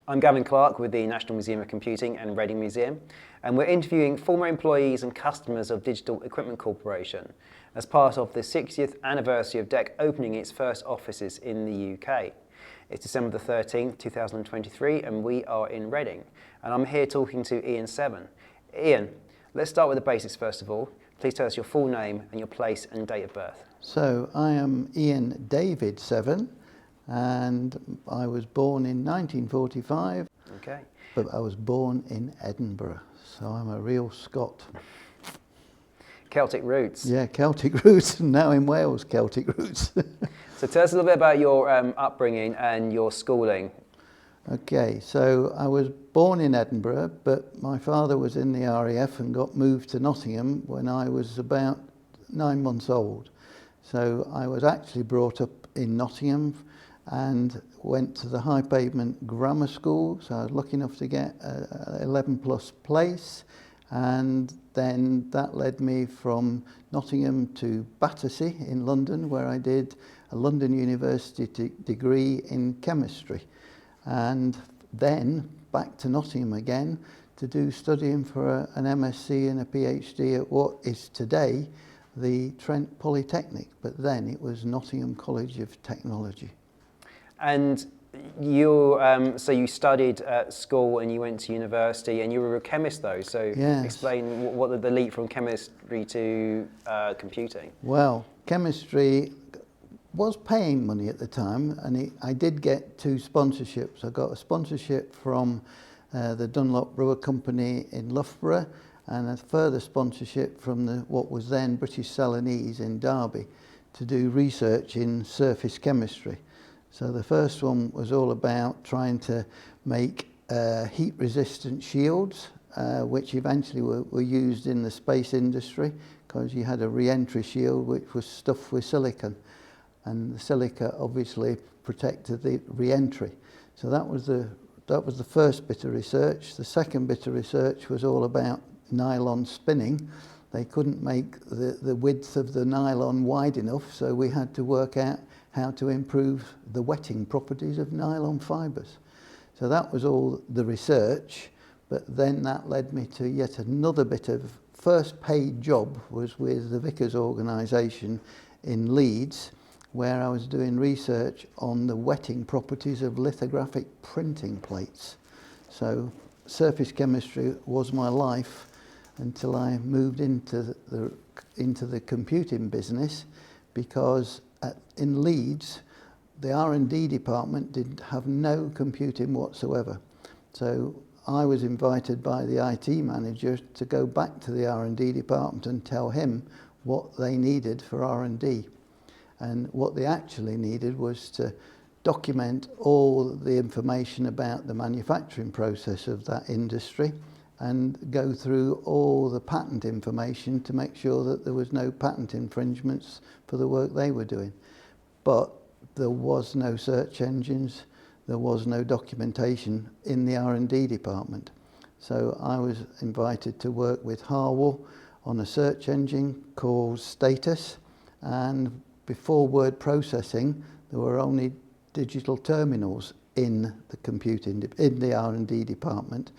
I'm Gavin Clark with the National Museum of Computing and Reading Museum, and we're interviewing former employees and customers of Digital Equipment Corporation as part of the 60th anniversary of DEC opening its first offices in the UK. It's December the 13th, 2023, and we are in Reading. And I'm here talking to Ian Severn. Ian, let's start with the basics first of all. Please tell us your full name and your place and date of birth. So I am Ian David Severn, and I was born in 1945. Okay. But I was born in Edinburgh, so I'm a real Scot. Celtic roots. Yeah, Celtic roots, and now in Wales, Celtic roots. So tell us a little bit about your upbringing and your schooling. Okay, so I was born in Edinburgh, but my father was in the RAF and got moved to Nottingham when I was about 9 months old. So I was actually brought up in Nottingham and went to the High Pavement Grammar School, so I was lucky enough to get an 11 plus place, and then that led me from Nottingham to Battersea in London, where I did a London University degree in chemistry, and then back to Nottingham again to do studying for an MSc and a PhD at what is today the Trent Polytechnic, but then it was Nottingham College of Technology. And you, so you studied at school and you went to university, and you were a chemist though, so Yes. Explain what the leap from chemistry to computing. Well, chemistry was paying money at the time, and I did get 2 sponsorships. I got a sponsorship from the Dunlop Brewer Company in Loughborough, and a further sponsorship from what was then British Celanese in Derby to do research in surface chemistry. So the first one was all about trying to make heat-resistant shields, which eventually were used in the space industry, because you had a re-entry shield which was stuffed with silicon, and the silica obviously protected the re-entry. So that was the first bit of research. The second bit of research was all about nylon spinning. They couldn't make the width of the nylon wide enough, so we had to work out how to improve the wetting properties of nylon fibres. So that was all the research, but then that led me to yet another bit of first paid job was with the Vickers organisation in Leeds, where I was doing research on the wetting properties of lithographic printing plates. So surface chemistry was my life until I moved into the computing business, because in Leeds, the R&D department didn't have no computing whatsoever. So I was invited by the IT manager to go back to the R&D department and tell him what they needed for R&D. And what they actually needed was to document all the information about the manufacturing process of that industry and go through all the patent information to make sure that there was no patent infringements for the work they were doing. But there was no search engines, there was no documentation in the R&D department. So I was invited to work with Harwell on a search engine called Status, and before word processing there were only digital terminals in the R&D department,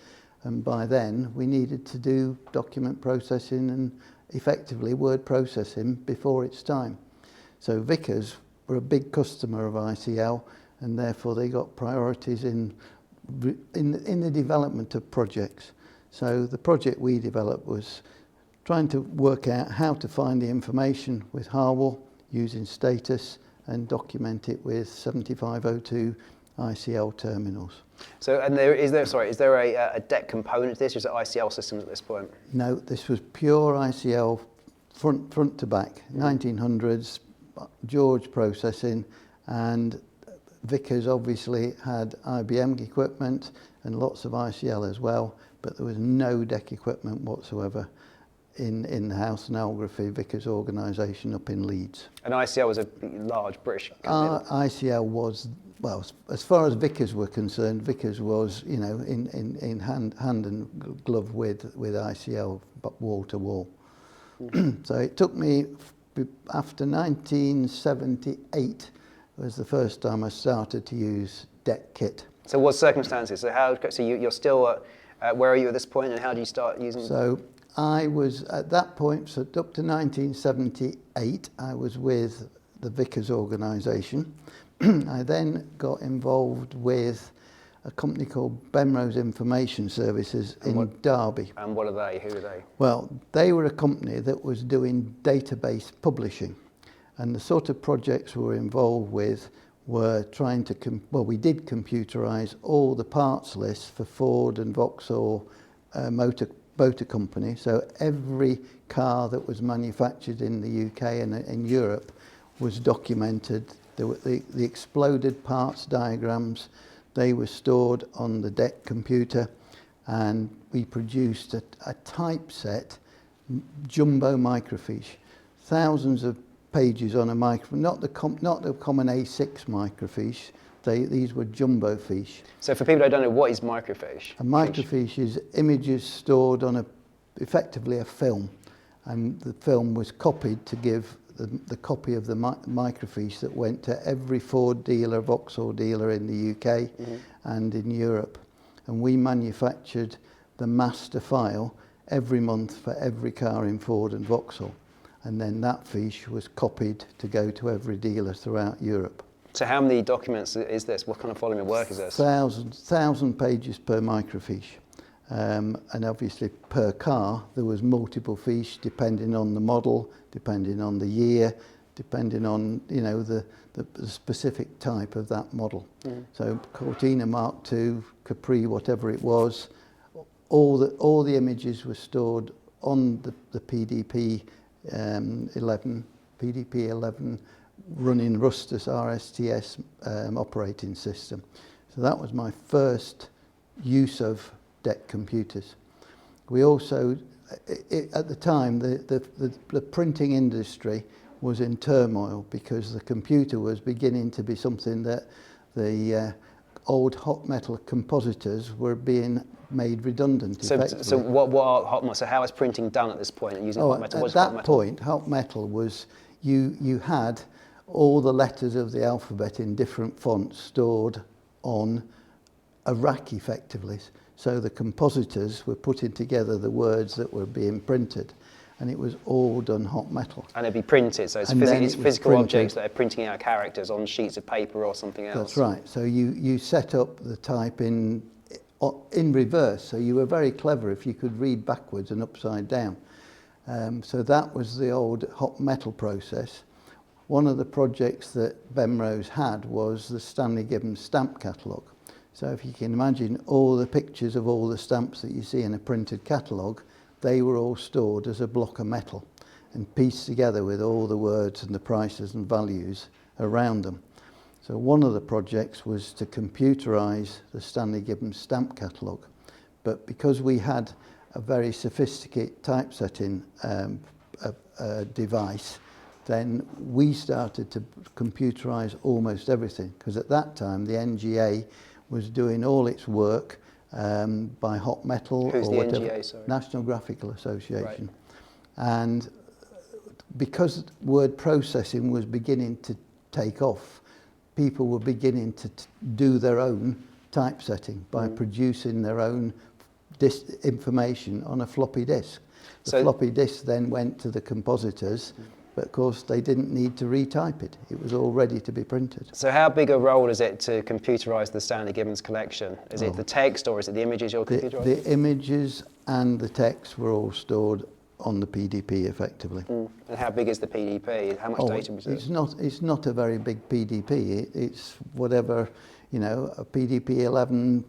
and by then we needed to do document processing and effectively word processing before its time. So Vickers were a big customer of ICL, and therefore they got priorities in the development of projects. So the project we developed was trying to work out how to find the information with Harwell using Status and document it with 7502 ICL terminals. So, and is there a DEC component to this, or is it ICL systems at this point? No, this was pure ICL front to back, 1900s, George processing, and Vickers obviously had IBM equipment and lots of ICL as well, but there was no DEC equipment whatsoever in the Housenography Vickers organisation up in Leeds. And ICL was a large British company? ICL was, well, as far as Vickers were concerned, Vickers was, you know, in hand and glove with ICL, but wall to wall. So it took me, after 1978 was the first time I started to use DEC kit. So what circumstances? You're still where are you at this point, and how do you start using? So I was at that point, so up to 1978, I was with the Vickers organisation. I then got involved with a company called Bemrose Information Services in Derby. And what are they? Who are they? Well, they were a company that was doing database publishing, and the sort of projects we were involved with were trying to, we did computerise all the parts lists for Ford and Vauxhall motor company. So every car that was manufactured in the UK and in Europe was documented. The exploded parts diagrams, they were stored on the DEC computer, and we produced a typeset jumbo microfiche, thousands of pages on a microfiche, not the common A6 microfiche. These were jumbo fiche. So for people who don't know, what is microfiche? A microfiche is images stored on effectively a film, and the film was copied to give the copy of the microfiche that went to every Ford dealer, Vauxhall dealer in the UK and in Europe. And we manufactured the master file every month for every car in Ford and Vauxhall. And then that fiche was copied to go to every dealer throughout Europe. So how many documents is this? What kind of volume of work is this? 1,000 pages per microfiche. And obviously per car there was multiple fiches depending on the model, depending on the year, depending on the specific type of that model. So Cortina Mark II, Capri, whatever it was, all the images were stored on the PDP 11 running Rustus RSTS operating system. So that was my first use of DEC computers. We also, at the time, the printing industry was in turmoil because the computer was beginning to be something that the old hot metal compositors were being made redundant. So what are hot metal? So how is printing done at this point using hot metal? At that point, hot metal was you had all the letters of the alphabet in different fonts stored on a rack effectively. So the compositors were putting together the words that were being printed, and it was all done hot metal. And it'd be printed, so it's physical objects that are printing out characters on sheets of paper or something else. That's right. So you set up the type in reverse, so you were very clever if you could read backwards and upside down. So that was the old hot metal process. One of the projects that Bemrose had was the Stanley Gibbons stamp catalogue. So if you can imagine all the pictures of all the stamps that you see in a printed catalogue, they were all stored as a block of metal and pieced together with all the words and the prices and values around them. So one of the projects was to computerise the Stanley Gibbons stamp catalogue. But because we had a very sophisticated typesetting device, then we started to computerise almost everything, because at that time the NGA was doing all its work by hot metal. Who's or the whatever, NGA, sorry? National Graphical Association. Right. And because word processing was beginning to take off, people were beginning to do their own typesetting by producing their own information on a floppy disk. The floppy disk then went to the compositors, but of course they didn't need to retype it. It was all ready to be printed. So how big a role is it to computerise the Stanley Gibbons collection? Is it the text or is it the images you're computerising? The images and the text were all stored on the PDP effectively. And how big is the PDP? How much data was it? It's not a very big PDP. It's whatever, a PDP 11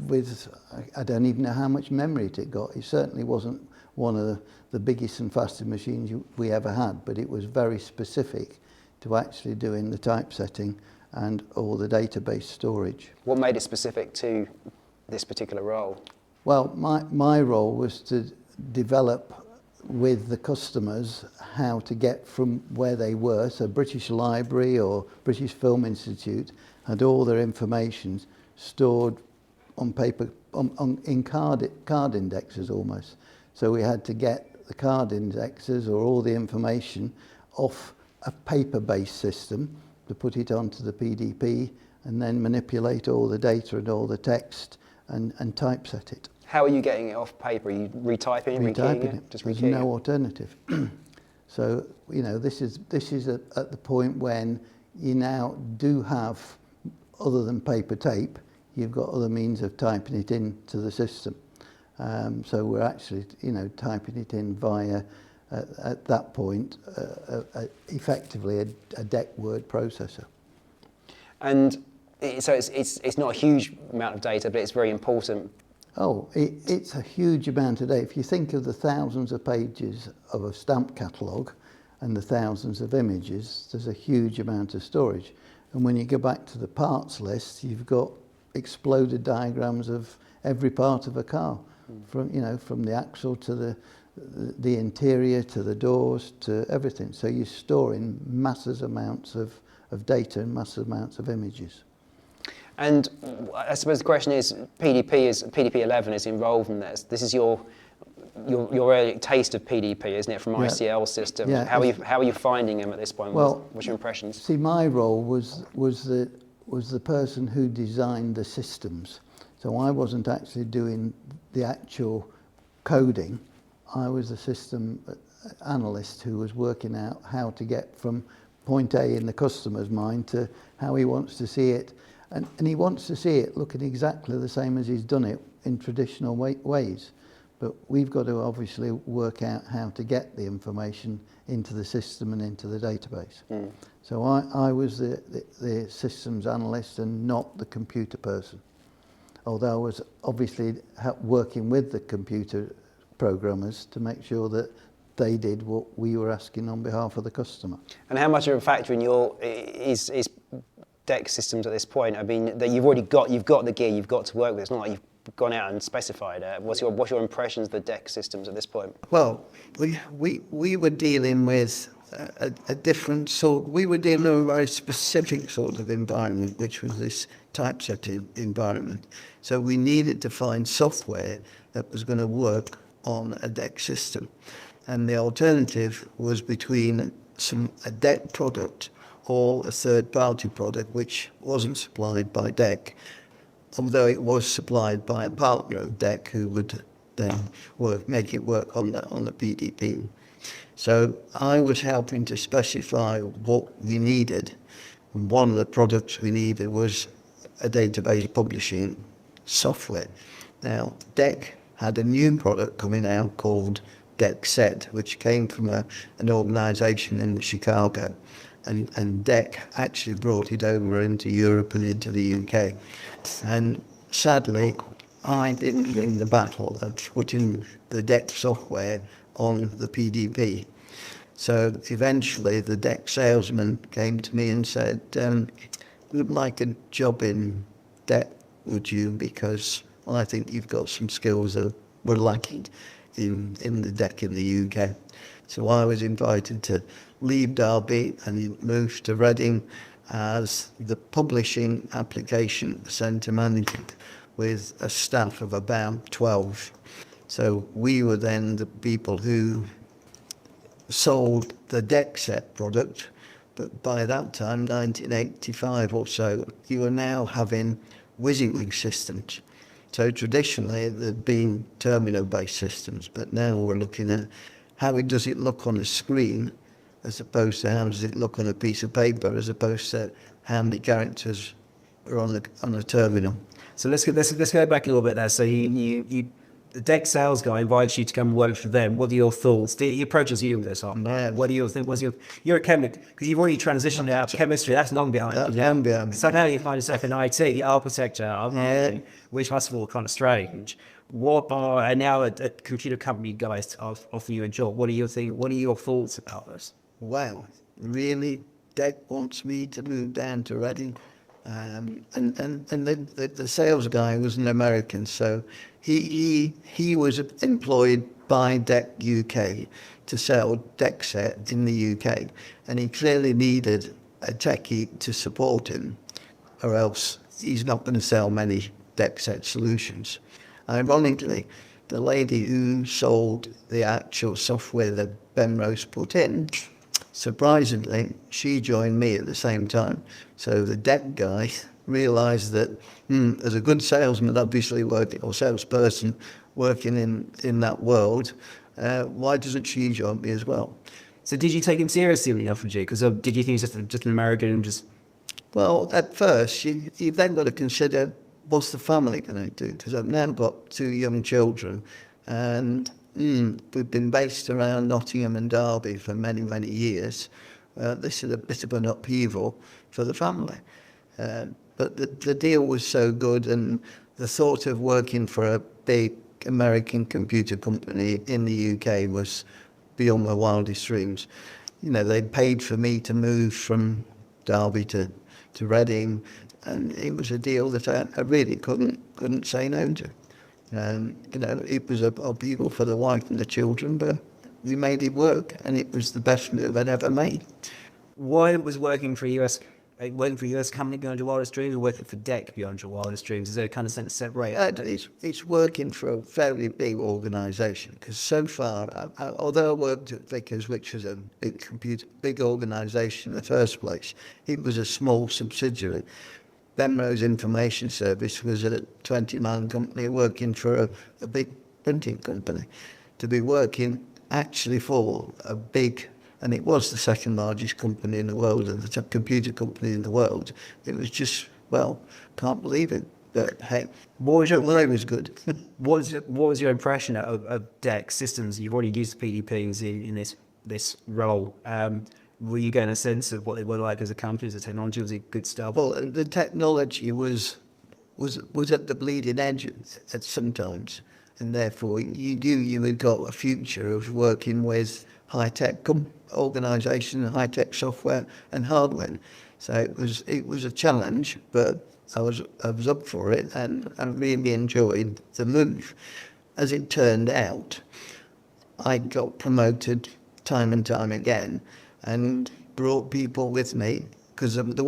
with, I don't even know how much memory it got. It certainly wasn't one of the biggest and fastest machines we ever had, but it was very specific to actually doing the typesetting and all the database storage. What made it specific to this particular role? Well, my role was to develop with the customers how to get from where they were. So British Library or British Film Institute had all their information stored on paper, in card indexes almost. So we had to get the card indexes or all the information off a paper-based system to put it onto the PDP and then manipulate all the data and all the text and typeset it. How are you getting it off paper? Are you retyping, rekeying it? Just There's rekeying no it? alternative. So, you know, this is at the point when you now do have, other than paper tape, you've got other means of typing it into the system. So we're actually, you know, typing it in via, at that point, effectively a DEC word processor. And so it's not a huge amount of data, but it's very important. Oh, it's a huge amount of data. If you think of the thousands of pages of a stamp catalogue and the thousands of images, there's a huge amount of storage. And when you go back to the parts list, you've got exploded diagrams of every part of a car, from the axle to the interior to the doors to everything. So you're storing massive amounts of data and massive amounts of images. And I suppose the question is, PDP 11 is involved in this. This is your early taste of PDP, isn't it, from ICL systems? Yeah. How are you finding them at this point? Well, what's your impressions? See, my role was the person who designed the systems. So I wasn't actually doing the actual coding. I was the system analyst who was working out how to get from point A in the customer's mind to how he wants to see it. And he wants to see it looking exactly the same as he's done it in traditional ways. But we've got to obviously work out how to get the information into the system and into the database. So I was the systems analyst and not the computer person. Although I was obviously working with the computer programmers to make sure that they did what we were asking on behalf of the customer. And how much of a factor in is DEC systems at this point? I mean, that you've got the gear, you've got to work with. It's not like you've gone out and specified it. What's your impressions of the DEC systems at this point? Well, we were dealing with a different sort. We were dealing with a very specific sort of environment, which was this typesetting environment. So we needed to find software that was going to work on a DEC system. And the alternative was between a DEC product or a third-party product which wasn't supplied by DEC, although it was supplied by a partner of DEC who would then make it work on the PDP. So I was helping to specify what we needed. And one of the products we needed was a database publishing software. Now, DEC had a new product coming out called DEC, which came from an organisation in Chicago. And DEC actually brought it over into Europe and into the UK. And sadly, I didn't win the battle of putting the DEC software on the PDP. So eventually the DEC salesman came to me and said, would like a job in DEC, would you? Because I think you've got some skills that were lacking in the DEC in the UK. So I was invited to leave Derby and move to Reading as the publishing application centre manager with a staff of about 12. So we were then the people who sold the DEC product, but by that time, 1985 or so, you were now having WYSIWYG systems. So traditionally, there'd been terminal-based systems, but now we're looking at how does it look on a screen as opposed to how does it look on a piece of paper, as opposed to how many characters are on a terminal. So let's go back a little bit there. So the DEC sales guy invites you to come and work for them. What are your thoughts? He approaches you with this. What do you think? You're a chemist, because you've already transitioned out of chemistry. That's long behind. That's long behind. So now you find yourself in IT, the architecture, which must feel kind of strange. And now a computer company guys offer you a job. What do you think? What are your thoughts about this? Wow, really? DEC wants me to move down to Reading? And the sales guy was an American, so he was employed by DEC UK to sell DEC in the UK, and he clearly needed a techie to support him, or else he's not going to sell many DEC solutions. Ironically, the lady who sold the actual software that Ben Rose put in, surprisingly, she joined me at the same time. So the DEC guy realised that as a good salesman, obviously working, or salesperson working in that world, why doesn't she join me as well? So did you take him seriously when he offered you? Because did you think he's just an American and just... Well, at first, you've then got to consider, what's the family going to do? Because I've now got 2 young children, and we've been based around Nottingham and Derby for many, many years. This is a bit of an upheaval for the family. But the deal was so good, and the thought of working for a big American computer company in the UK was beyond my wildest dreams. You know, they paid for me to move from Derby to Reading, and it was a deal that I really couldn't say no to. You know, it was a upheaval for the wife and the children, but we made it work, and it was the best move I'd ever made. Why was working for a US company beyond your wildest dreams, or working for DEC beyond your wildest dreams? Is there a kind of sense of separate? It's working for a fairly big organisation, because so far, although I worked at Vickers, which was a big organisation in the first place, it was a small subsidiary. Benrose Information Service was a 20-man company working for a big printing company. To be working actually for a big, and it was the second largest company in the world, and the computer company in the world, it was just, well, can't believe it. But hey, it was good. What was your impression of DEC systems? You've already used the PDPs in this role. Were you getting a sense of what they were like as a company, as a technology? Was it good stuff? Well, the technology was at the bleeding edge at sometimes, and therefore you knew you had got a future of working with high-tech organisation, high-tech software and hardware. So it was a challenge, but I was up for it, and I really enjoyed the move. As it turned out, I got promoted time and time again, and brought people with me, because there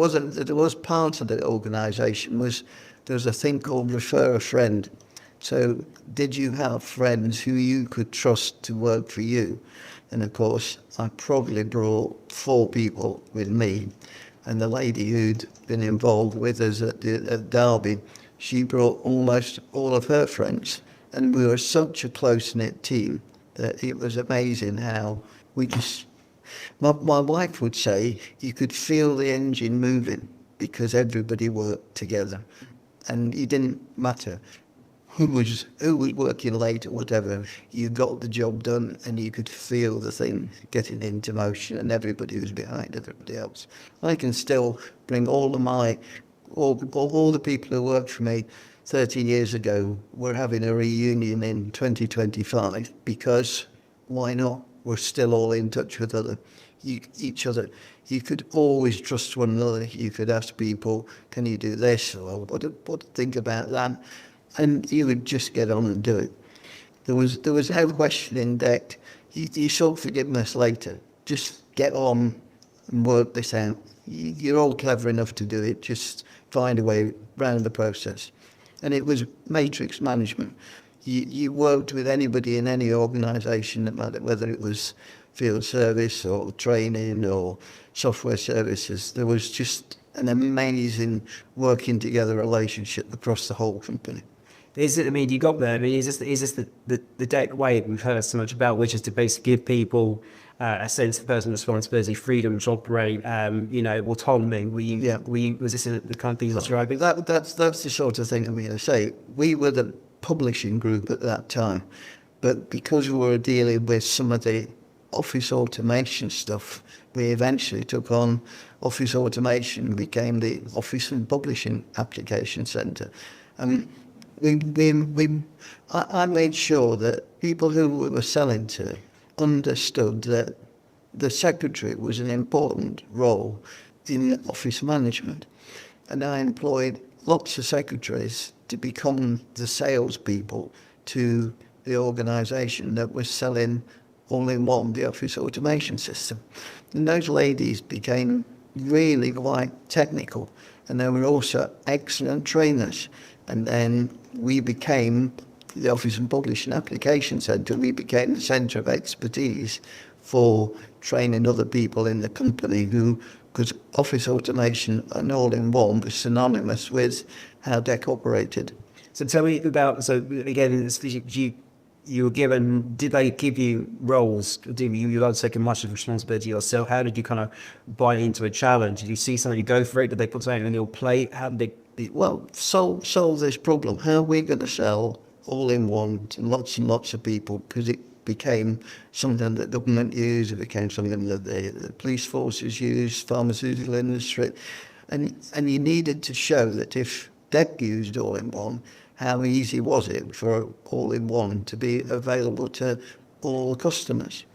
was part of the organisation there was a thing called refer a friend. So did you have friends who you could trust to work for you? And of course, I probably brought 4 people with me, and the lady who'd been involved with us at Derby, she brought almost all of her friends, and we were such a close-knit team that it was amazing how we just... My wife would say you could feel the engine moving because everybody worked together, and it didn't matter who was working late or whatever. You got the job done, and you could feel the thing getting into motion, and everybody was behind everybody else. I can still bring all the people who worked for me 30 years ago. We're having a reunion in 2025 because why not? We're still all in touch with each other. You could always trust one another. You could ask people, can you do this? Or what do you think about that? And you would just get on and do it. There was no question in DEC. You sought forgiveness later. Just get on and work this out. You're all clever enough to do it. Just find a way around the process. And it was matrix management. You worked with anybody in any organisation, no matter whether it was field service or training or software services. There was just an amazing working together relationship across the whole company. Is it? I mean, you got there. I mean, is this the DEC way we've heard so much about, which is to basically give people a sense of personal responsibility, freedom to operate, autonomy? Was this the kind of thing that's driving? That's the sort of thing I'm going to say. We were the publishing group at that time, but because we were dealing with some of the office automation stuff, we eventually took on office automation, became the Office and Publishing Application Centre. And I made sure that people who we were selling to understood that the secretary was an important role in office management. And I employed lots of secretaries to become the salespeople to the organisation that was selling all-in-one, the office automation system. And those ladies became really quite technical, and they were also excellent trainers. And then we became the Office and Publishing Application Centre. We became the centre of expertise for training other people in the company who because office automation and all-in-one was synonymous with how DEC operated. So tell me about, so again, you were given, did they give you roles? Did you had taken much of responsibility yourself? How did you kind of buy into a challenge? Did you see something, you go for it? Did they put something on your plate? How did they? Well, solve this problem. How are we going to sell all-in-one to lots and lots of people? Because it became something that government used, it became something that the police forces used, pharmaceutical industry. And you needed to show that if DEC used all-in-one, how easy was it for all-in-one to be available to all customers?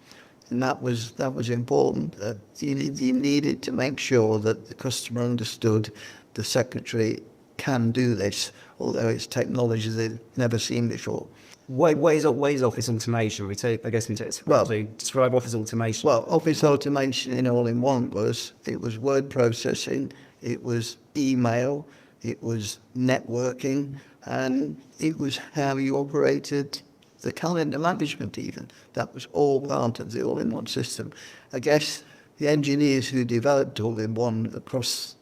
And that was important. You needed to make sure that the customer understood the secretary can do this, although it's technology they've never seen before. What is office automation? Describe office automation. Well, office automation in all-in-one was word processing, it was email, it was networking, and it was how you operated the calendar management even. That was all part of the all-in-one system. I guess the engineers who developed all-in-one across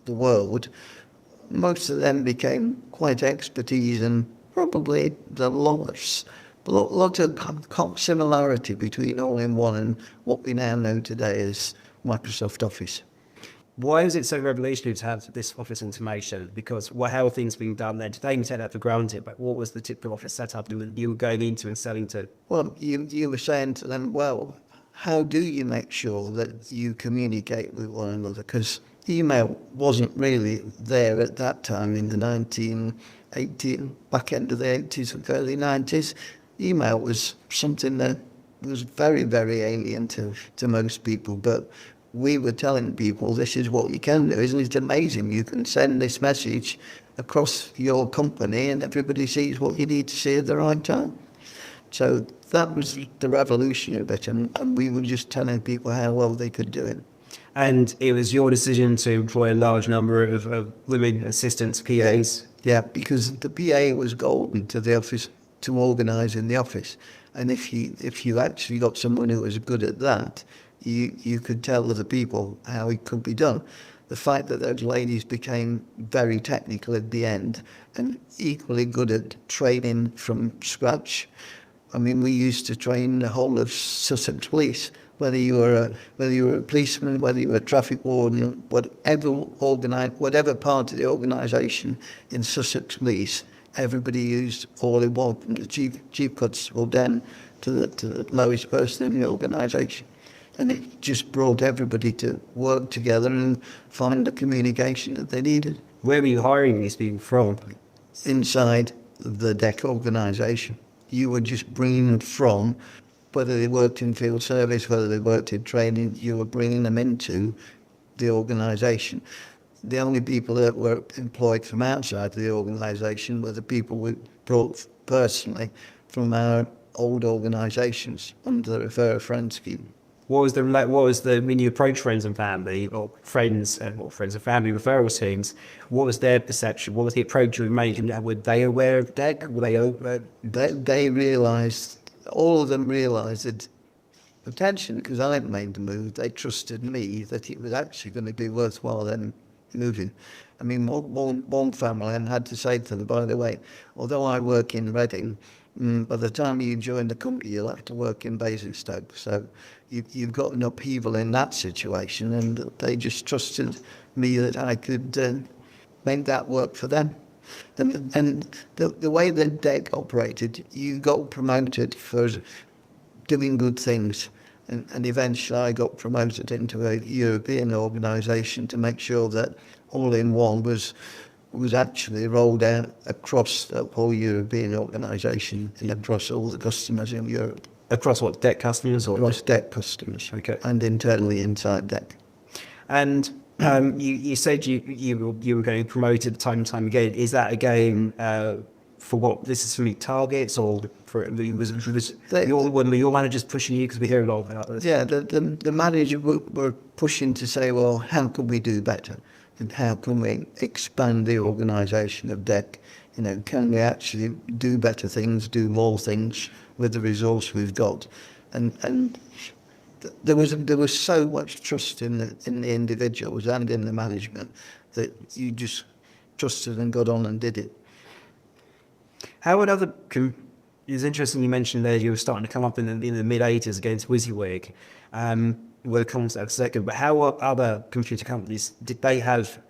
the world, most of them became quite expertise and probably the lots of similarity between all-in-one and what we now know today as Microsoft Office. Why is it so revolutionary to have this office automation? Because how are things being done then? Today we take that for granted, but what was the typical office setup you were going into and selling to? Well, you were saying to them, well, how do you make sure that you communicate with one another? Because email wasn't really there at that time in the 1980s, back end of the 80s and early 90s. Email was something that was very, very alien to most people, but we were telling people, this is what you can do. Isn't it amazing? You can send this message across your company and everybody sees what you need to see at the right time. So that was the revolution of it, and we were just telling people how well they could do it. And it was your decision to employ a large number of women assistants, PAs? Yeah, because the PA was golden to the office, to organise in the office. And if you actually got someone who was good at that, you could tell other people how it could be done. The fact that those ladies became very technical at the end and equally good at training from scratch. I mean, we used to train the whole of Sussex Police, whether you were a policeman, whether you were a traffic warden, whatever part of the organisation in Sussex Police, everybody used all-in-one, from the chief constable down to the lowest person in the organisation. And it just brought everybody to work together and find the communication that they needed. Where were you hiring these people from? Inside the DEC organisation. You were just bringing them from, whether they worked in field service, whether they worked in training, you were bringing them into the organisation. The only people that were employed from outside the organisation were the people we brought personally from our old organisations under the Refer a Friend scheme. When you approach friends and family, or friends and family referral teams, what was their perception? What was the approach you were making? Were they aware of DEC? Were they aware? They realised, all of them realised that potentially, because I had made the move, they trusted me that it was actually going to be worthwhile them moving. I mean, one family, and had to say to them, by the way, although I work in Reading, by the time you join the company, you'll have to work in Basingstoke. So you've got an upheaval in that situation, and they just trusted me that I could make that work for them. And the way that DEC operated, you got promoted for doing good things. And eventually I got promoted into a European organisation to make sure that all-in-one was actually rolled out across the whole European organisation and across all the customers in Europe. Across what, DEC customers? Across DEC customers. Okay. And internally inside DEC. And you said you were getting promoted time and time again. Is that again for what? This is for meet targets, or for your managers pushing you, because we hear a lot about this? Yeah, the manager were pushing to say, well, how can we do better? And how can we expand the organisation of DEC? You know, can we actually do better things, do more things with the resource we've got? And there was so much trust in the individuals and in the management that you just trusted and got on and did it. How would other... It's interesting you mentioned there you were starting to come up in the mid-80s against WYSIWYG. We'll come to that in a second, but how are other computer companies, did they have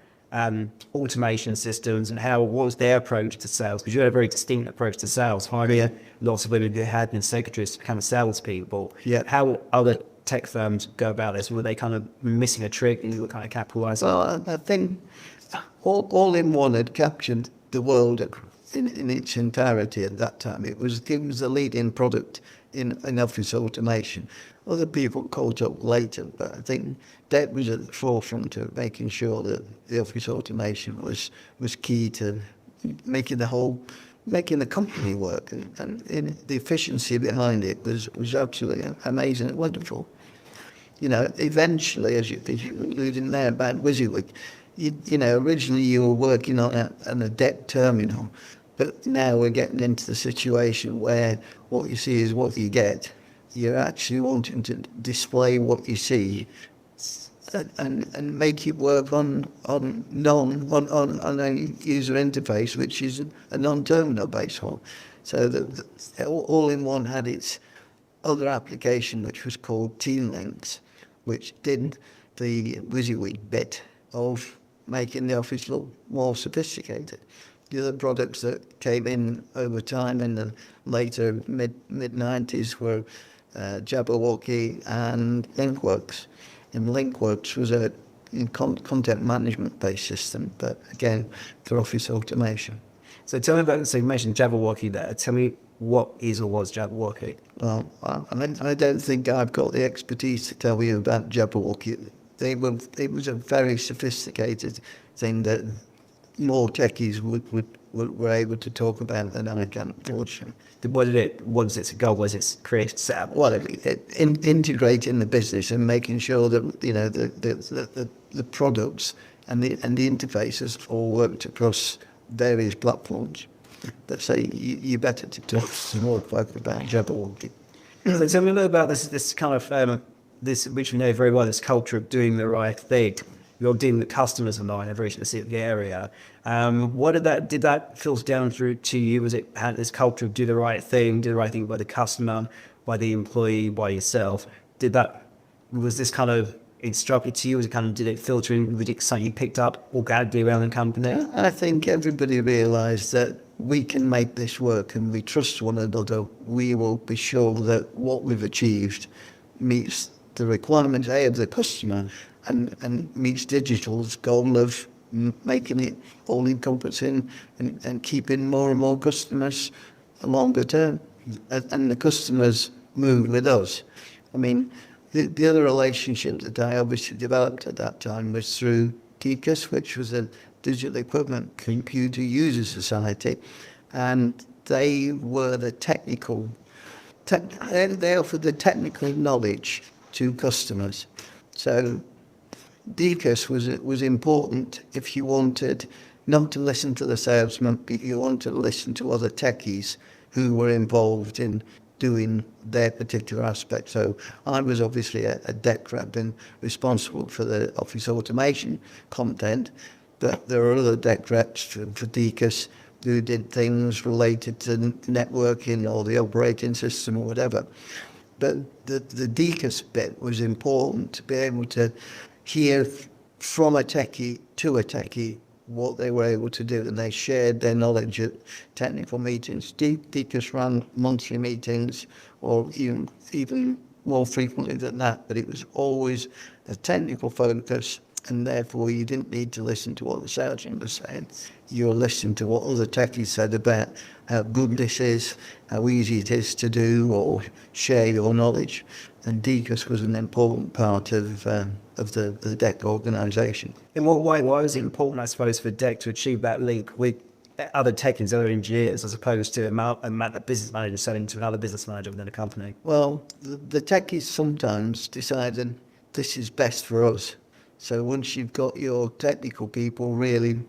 automation systems, and what was their approach to sales? Because you had a very distinct approach to sales, hiring lots of women who had been secretaries to become salespeople. Yeah. How other tech firms go about this? Were they kind of missing a trick and you were kind of capitalising? Well, I think all in one had captured the world in its entirety at that time. It was the leading product in office automation. Other people caught up later, but I think that was at the forefront of making sure that the office automation was key to making the company work, and the efficiency behind it was absolutely amazing and wonderful. Eventually, as you alluded there about WYSIWYG, originally you were working on a DEC terminal, but now we're getting into the situation where what you see is what you get. You're actually wanting to display what you see and make it work on a user interface which is a non-terminal based one. So the all-in-one had its other application which was called Team-Links, which did the WYSIWYG bit of making the office look more sophisticated. The other products that came in over time in the later mid-90s were Jabberwocky and LinkWorks. And LinkWorks was a content management-based system, but again, for office automation. So tell me about, so you mentioned Jabberwocky there. Tell me what is or was Jabberwocky? Well, I don't think I've got the expertise to tell you about Jabberwocky. It was a very sophisticated thing that more techies were able to talk about than I can, unfortunately. What was its goal? Was it create setup? Well, integrating the business and making sure that the products and the interfaces all worked across various platforms. Let's say you better to talk some more folk about Jabberwocky. So tell me a little about this kind of this, which we know very well, this culture of doing the right thing. You're dealing with customers in a very specific area. Did that filter down through to you? Was it had this culture of do the right thing by the customer, by the employee, by yourself? Was this kind of instructed to you? Did it filter in? Was it something you picked up organically around the company? I think everybody realised that we can make this work and we trust one another. We will be sure that what we've achieved meets the requirements of the customer and meets digital's goal of making it all encompassing and keeping more and more customers longer term. And the customers moved with us. I mean, the other relationship that I obviously developed at that time was through DEC, which was a Digital Equipment Computer User Society, and they were the they offered the technical knowledge to customers. So DEC was important if you wanted not to listen to the salesman, but you wanted to listen to other techies who were involved in doing their particular aspect. So I was obviously a DEC rep and responsible for the office automation content, but there are other DEC reps for DEC who did things related to networking or the operating system or whatever. But the DEC bit was important to be able to hear from a techie to a techie what they were able to do, and they shared their knowledge at technical meetings. DEC ran monthly meetings, or even more frequently than that, but it was always a technical focus, and therefore you didn't need to listen to what the salesman was saying. You were listening to what other techies said about how good this is, how easy it is to do, or share your knowledge. And DEC was an important part of the DEC organisation. In what way? Why was it important, I suppose, for DEC to achieve that link with other techies, other engineers, as opposed to a business manager selling to another business manager within a company? Well, the techies sometimes decided this is best for us. So once you've got your technical people really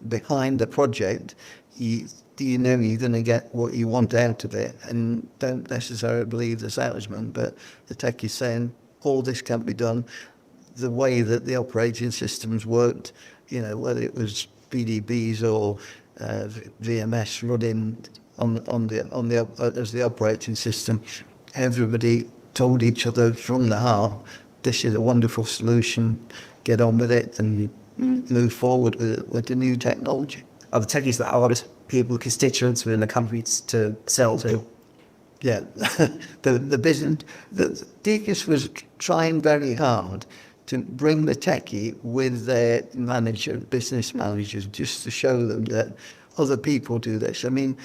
behind the project, you know you're going to get what you want out of it, and don't necessarily believe the salesman, but the tech is saying all this can be done. The way that the operating systems worked, you know, whether it was BDBs or VMS running as the operating system, everybody told each other from the heart, this is a wonderful solution, get on with it and move forward with the new technology. Are the techies the hardest people, constituents within the company to sell to? Yeah, the business, the DEC was trying very hard to bring the techie with their business managers, just to show them that other people do this. I mean,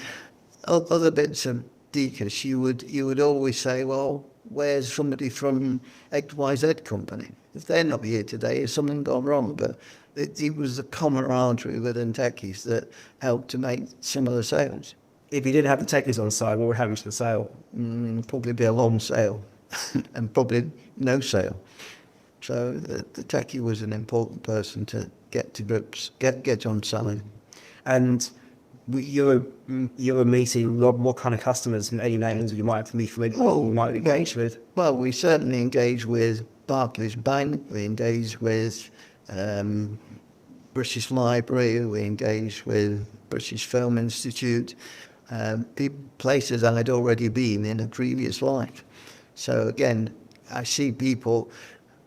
other bits of DEC, you would always say, well, where's somebody from XYZ company? If they're not here today, has something gone wrong? But it was the camaraderie within techies that helped to make similar sales. If you didn't have the techies on side, what would happen to the sale? Probably be a long sale and probably no sale. So the techie was an important person to get to grips, get on selling. And you're meeting what kind of customers and any names you might have to meet with, or you might engage with? Well, we certainly engage with Barclays Bank, we engage with British Library, we engage with British Film Institute, places I'd already been in a previous life. So again, I see people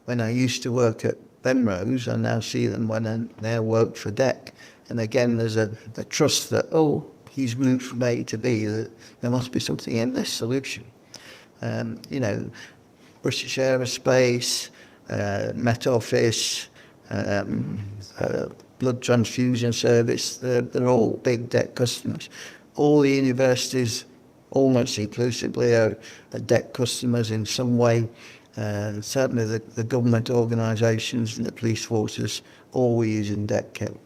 when I used to work at Penrose, I now see them when I now work for DEC. And again, there's a trust that, oh, he's moved from A to B, that there must be something in this solution. You know, British Aerospace, Met Office, Blood Transfusion Service, they're all big DEC customers. All the universities, almost inclusively, are DEC customers in some way. Certainly the government organisations and the police forces all were using DEC kit.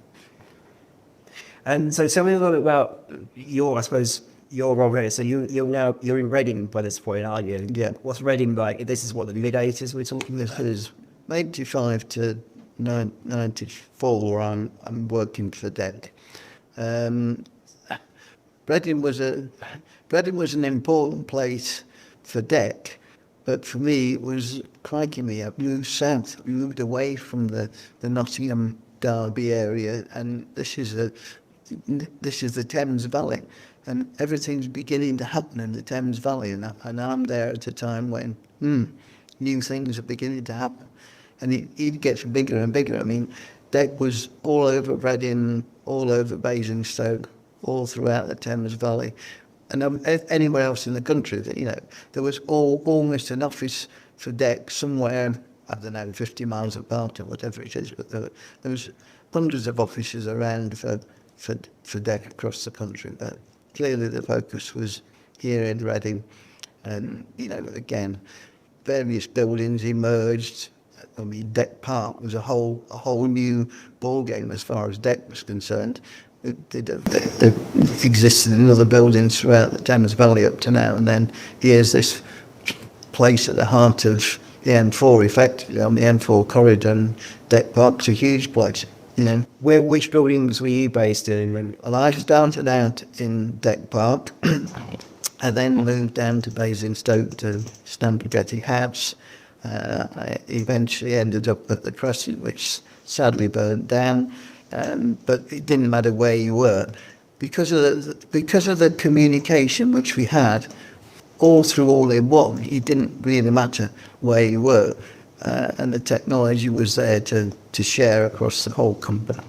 And so tell me a little bit about your role here. So you're in Reading by this point, aren't you? Yeah. What's Reading like? This is what, the mid-80s we're talking? This is 85 to 94, I'm working for DEC. Reading was an important place for DEC, but for me it was, crikey me, I moved south, moved away from the Nottingham Derby area, and this is the Thames Valley, and everything's beginning to happen in the Thames Valley, and I'm there at a time when new things are beginning to happen, and it gets bigger and bigger. I mean, DEC was all over Reading, all over Basingstoke, all throughout the Thames Valley, and anywhere else in the country. You know, there was almost an office for DEC somewhere, I don't know, 50 miles apart or whatever it is, but there was hundreds of offices around for DEC across the country. But clearly the focus was here in Reading, and you know, again, various buildings emerged. I mean, DEC Park was a whole new ball game as far as DEC was concerned. It existed in other buildings throughout the Thames Valley up to now, and then here's this place at the heart of the M4, effectively on the M4 corridor, and DEC Park's a huge place. You know, which buildings were you based in? Well, I started out in DEC Park. I then moved down to Basingstoke to Stamford House. I eventually ended up at the Crescent, which sadly burned down. But it didn't matter where you were, because of the communication which we had all through all in one. It didn't really matter where you were, and the technology was there to share across the whole company.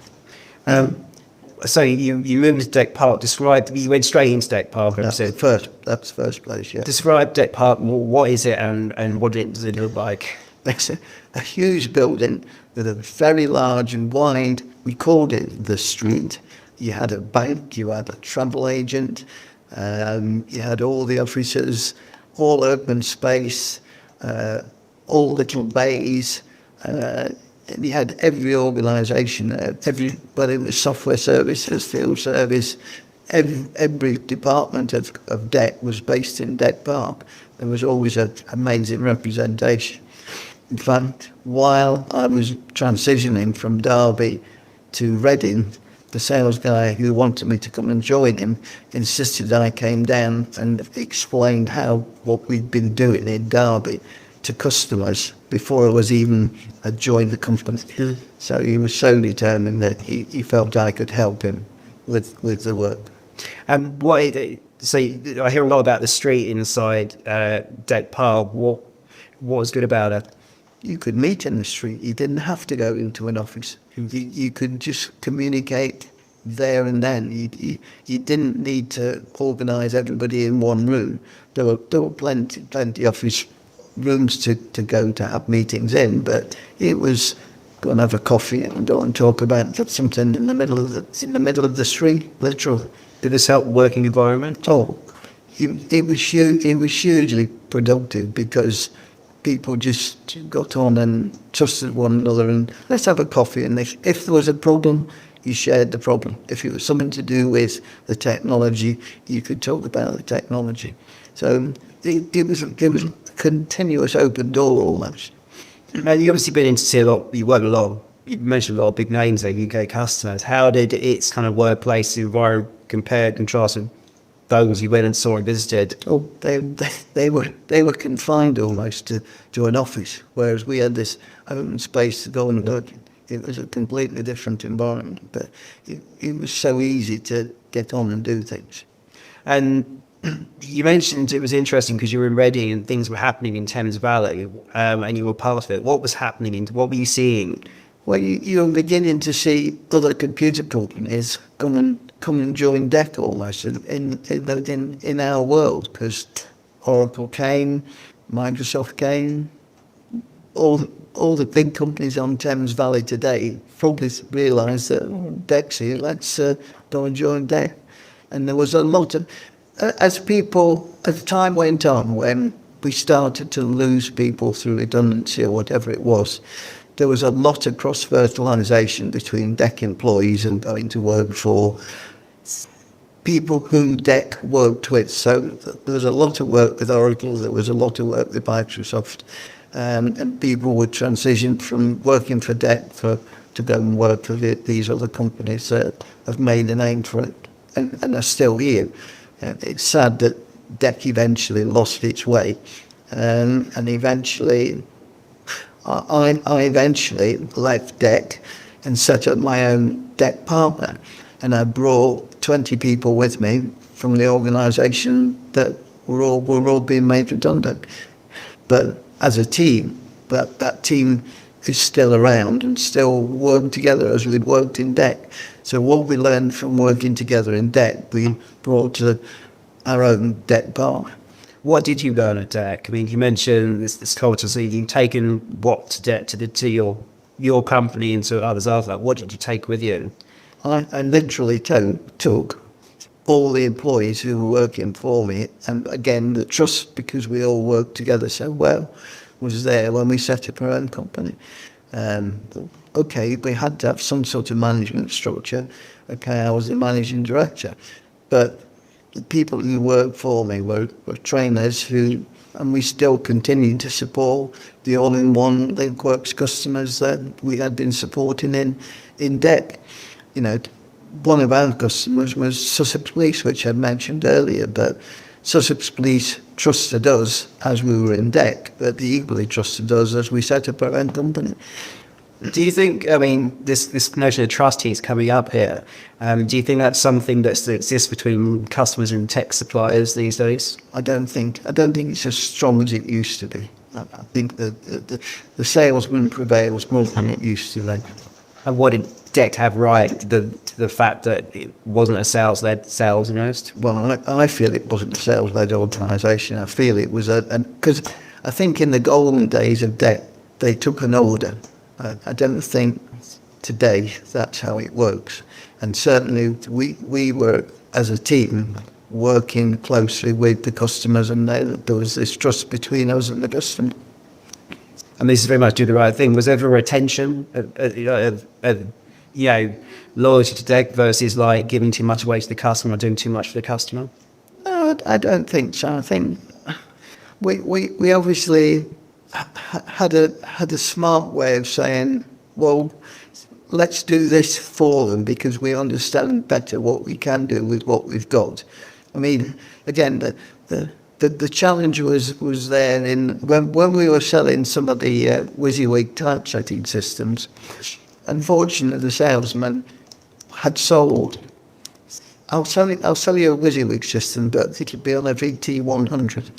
So you moved to DEC Park. You went straight into DEC Park. That's the first place. Yeah. Describe DEC Park. What is it, and what does it look like? It's a huge building with a very large and wide, we called it the street. You had a bank, you had a travel agent, you had all the offices, all open space, all little bays, and you had every organisation there, whether it was software services, field service, every department of DEC was based in DEC Park. There was always an amazing representation. In fact, while I was transitioning from Derby to Reading, the sales guy who wanted me to come and join him insisted I came down and explained what we'd been doing in Derby to customers before I was even had joined the company. So he was so determined that he felt I could help him with the work. And so I hear a lot about the street inside Deck Pub. What was good about it? You could meet in the street. You didn't have to go into an office. You could just communicate there and then. You didn't need to organise everybody in one room. There were plenty of rooms to go to have meetings in, but it was go and have a coffee and go and talk about something in the middle of the street, literally. Did this help working environment? Oh, it was hugely productive because people just got on and trusted one another and let's have a coffee. And if there was a problem, you shared the problem. If it was something to do with the technology, you could talk about the technology. So it was a continuous open door almost. Now, you've obviously been in to see a lot, you mentioned a lot of big names there, UK customers. How did its kind of workplace environment compare, contrast with those you went and saw and visited? Oh, they were confined almost to an office, whereas we had this open space to go and look. It was a completely different environment, but it was so easy to get on and do things. And you mentioned it was interesting because you were in Reading and things were happening in Thames Valley, and you were part of it. What was happening? What were you seeing? Well, you're beginning to see other computer companies come and join DEC almost in our world, because Oracle came, Microsoft came, all the big companies on Thames Valley today probably realised that DEC's here, let's go and join DEC. And there was a lot of, as time went on, when we started to lose people through redundancy or whatever it was, there was a lot of cross-fertilisation between DEC employees and going to work for people whom DEC worked with. So there was a lot of work with Oracle, there was a lot of work with Microsoft, and people would transition from working for DEC to go and work for these other companies that have made a name for it and are still here. It's sad that DEC eventually lost its way, and eventually I eventually left DEC and set up my own DEC partner, and I brought 20 people with me from the organisation that were all being made redundant. But as a team, that team is still around and still work together as we'd worked in DEC. So what we learned from working together in DEC, we brought to our own DEC bar. What did you learn at DEC? I mean, you mentioned this culture, so you've taken what DEC to your company and to others after that. What did you take with you? I literally took all the employees who were working for me, and again, the trust, because we all worked together so well, was there when we set up our own company. Okay, we had to have some sort of management structure. Okay, I was the managing director, but the people who worked for me were trainers who, and we still continue to support the all-in-one LinkWorks customers that we had been supporting in DEC. You know, one of our customers was Sussex Police, which I mentioned earlier, but Sussex Police trusted us as we were in DEC, but they equally trusted us as we set up our own company. Do you think, I mean, this notion of trust is coming up here. Do you think that's something that exists between customers and tech suppliers these days? I don't think it's as strong as it used to be. I think the salesman prevails more than it used to. And what did DEC have right to the fact that it wasn't a sales-led sales almost? Well, I feel it wasn't a sales-led organisation. I feel it was because I think in the golden days of DEC, they took an order. I don't think today that's how it works. And certainly we were, as a team, working closely with the customers, and there was this trust between us and the customer. And this is very much do the right thing. Was there ever retention, loyalty to DEC versus like giving too much away to the customer or doing too much for the customer? No, I don't think so. I think we obviously had a smart way of saying, well, let's do this for them because we understand better what we can do with what we've got. I mean, again, the the challenge was there in when we were selling some of the WYSIWYG typesetting systems. Unfortunately, the salesman had sold. I'll sell you a WYSIWYG system, but it'll be on a VT100.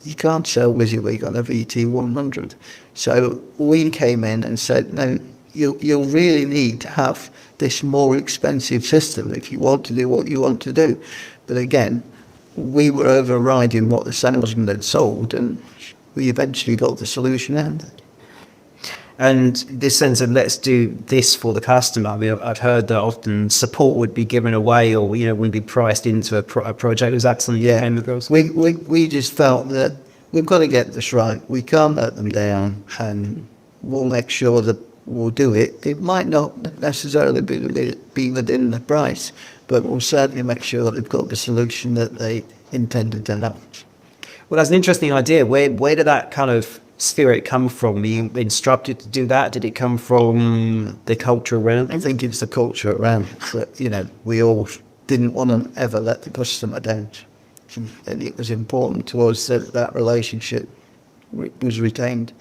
You can't sell WYSIWYG on a VT100. So we came in and said, no, you'll really need to have this more expensive system if you want to do what you want to do. But again, we were overriding what the salesman had sold, and we eventually got the solution out. And this sense of let's do this for the customer. I mean, I've heard that often support would be given away, or would be priced into a project. Was that something you came across? We just felt that we've got to get this right. We can't let them down, and we'll make sure that we'll do it. It might not necessarily be within the price, but we'll certainly make sure that they've got the solution that they intended to have. Well, that's an interesting idea. Where did that kind of spirit come from? Were you instructed to do that? Did it come from the culture around? I think it's the culture around that, we all didn't want to ever let the customer down. And it was important to us that that relationship was retained.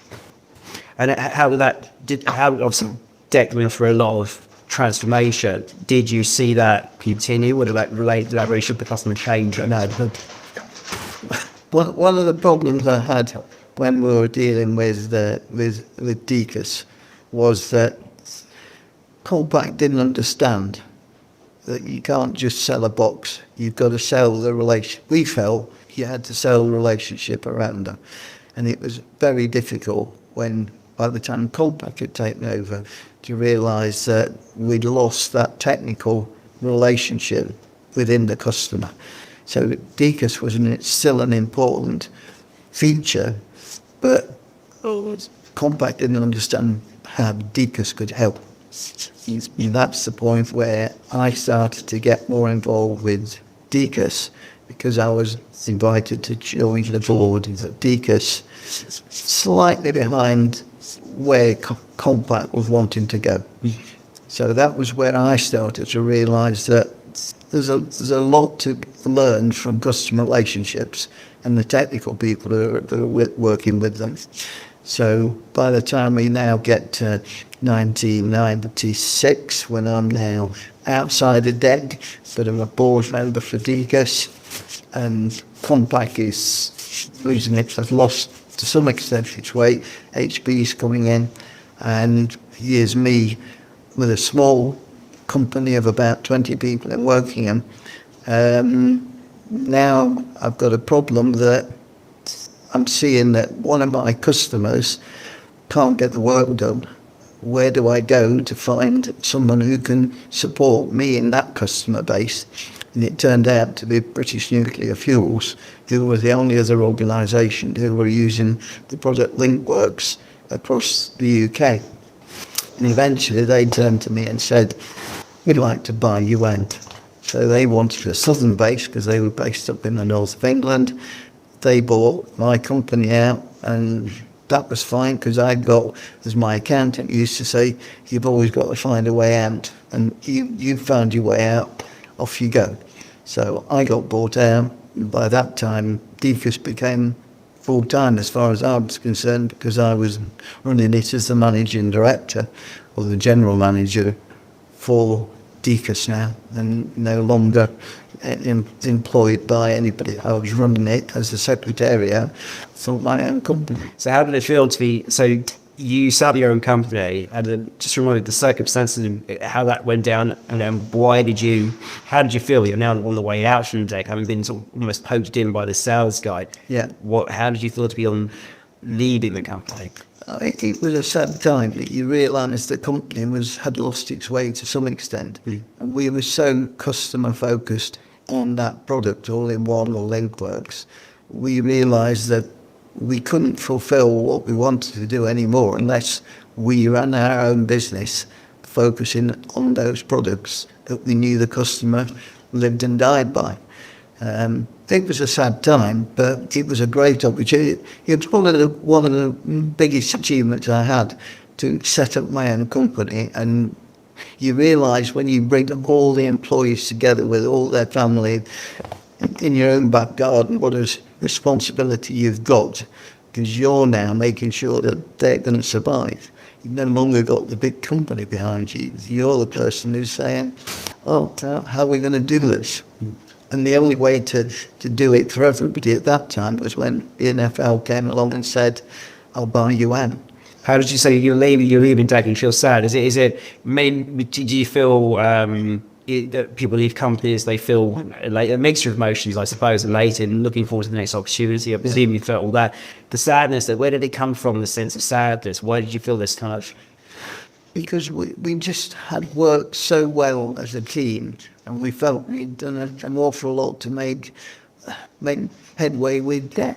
And obviously DEC went through a lot of transformation. Did you see that continue? Or did that relationship with the customer change? No. One of the problems I had when we were dealing with DEC was that Colpack didn't understand that you can't just sell a box. You've got to sell the relation. We felt you had to sell the relationship around them, and it was very difficult by the time Colpack had taken over to realise that we'd lost that technical relationship within the customer. So DEC was still an important feature, but Colpack didn't understand how DEC could help. And that's the point where I started to get more involved with DEC, because I was invited to join the board of DEC, slightly behind where Colpack was wanting to go. So that was where I started to realise that there's a lot to learn from customer relationships and the technical people that are working with them. So by the time we now get to 1996, when I'm now outside the DEC, but I'm a board member for DEC, and Colpack is losing it, has lost to some extent its weight. HB's coming in, and here's me with a small company of about 20 people and working in. Now I've got a problem that I'm seeing that one of my customers can't get the work done. Where do I go to find someone who can support me in that customer base? And it turned out to be British Nuclear Fuels, who were the only other organisation who were using the product LinkWorks across the UK. And eventually they turned to me and said, we'd like to buy you out. So they wanted a southern base because they were based up in the north of England. They bought my company out, and that was fine because I'd got, as my accountant used to say, you've always got to find a way out, and you found your way out, off you go. So I got bought out. By that time, DEC became full-time as far as I was concerned, because I was running it as the managing director or the general manager for DEC now, and no longer employed by anybody. I was running it as a secretariat for my own company. So how did it feel to be, so you set up your own company, and then just remind me the circumstances and how that went down, and then how did you feel? You're now on the way out from DEC, having been sort of almost poached in by the sales guy. Yeah. How did you feel to be on leading the company? It was a sad time that you realise the company had lost its way to some extent. And we were so customer focused on that product, all-in-one or LinkWorks. We realised that we couldn't fulfil what we wanted to do anymore unless we ran our own business, focusing on those products that we knew the customer lived and died by. It was a sad time, but it was a great opportunity. It was one of the biggest achievements I had, to set up my own company. And you realise when you bring all the employees together with all their family, in your own back garden, what a responsibility you've got, because you're now making sure that they're going to survive. You've no longer got the big company behind you. You're the person who's saying, oh, how are we going to do this? And the only way to do it for everybody at that time was when the NFL came along and said, I'll buy you out. How did you say you're leaving DEC and you feel sad? Do you feel that people leave companies, they feel like a mixture of emotions, I suppose, elated and looking forward to the next opportunity? I presume you felt all that. The sadness, where did it come from, the sense of sadness? Why did you feel this kind of... Because we just had worked so well as a team, and we felt we'd done an awful lot to make headway with DEC.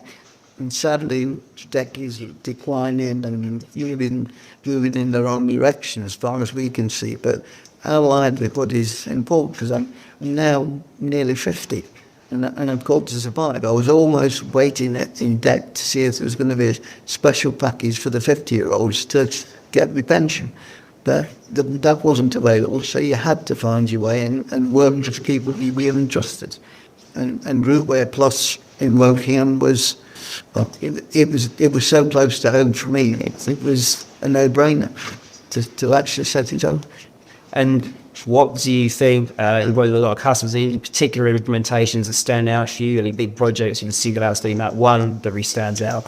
And sadly, DEC is declining and moving in the wrong direction as far as we can see. But allied with what is important, because I'm now nearly 50 and I've got to survive. I was almost waiting in DEC to see if there was going to be a special package for the 50-year-olds to get my pension. But that wasn't available, so you had to find your way and work with people you really trusted. And Rootware Plus in Wokingham was, well, it was so close to home for me. It was a no-brainer to actually set it up. And what do you think, with a lot of customers, any particular implementations that stand out for you, any big projects you can see that being that one that really stands out?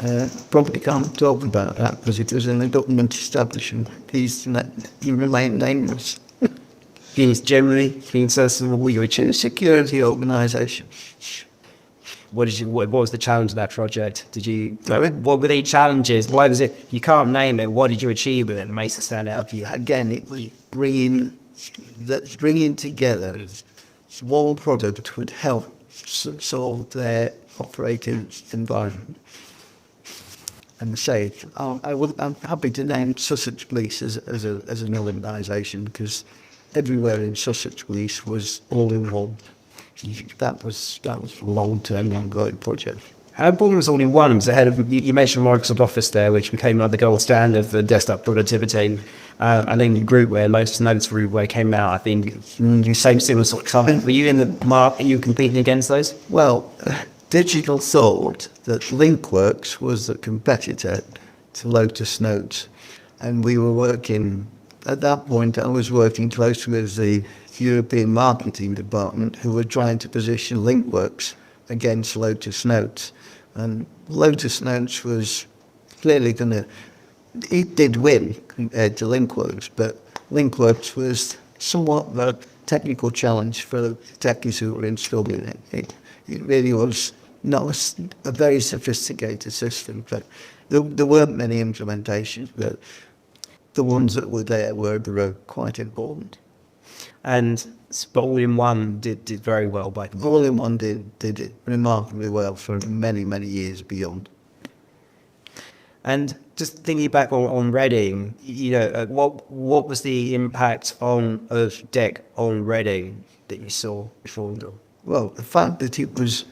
Probably can't talk about that because it was in a government establishment. Please let you remain nameless. Yes, generally, what you achieved? Security organisation. What was the challenge of that project? What were the challenges? Why was it? You can't name it. What did you achieve with it that makes it stand out for you? Again, it was bringing together one product that would help solve their operating environment. And say, I'm happy to name Sussex Police as an organisation because everywhere in Sussex Police was all in one. That was a long-term, ongoing project. How important was all in one? Was ahead of you mentioned Microsoft Office there, which became like the gold standard for desktop productivity. And then the group where Lotus Notes where came out, I think same similar sort of stuff. Were you in the market? Are you competing against those? Well, Digital thought that LinkWorks was the competitor to Lotus Notes, and we were working. At that point, I was working closely with the European marketing department who were trying to position LinkWorks against Lotus Notes. And Lotus Notes was clearly going to, it did win compared to LinkWorks, but LinkWorks was somewhat of a technical challenge for the techies who were installing it. It really was not a very sophisticated system, but there weren't many implementations, but the ones that were there were quite important. And All-in-One did very well by them. All-in-One did it remarkably well for many, many years beyond. And just thinking back on Reading, what was the impact of DEC on Reading that you saw before? Well, the fact that it was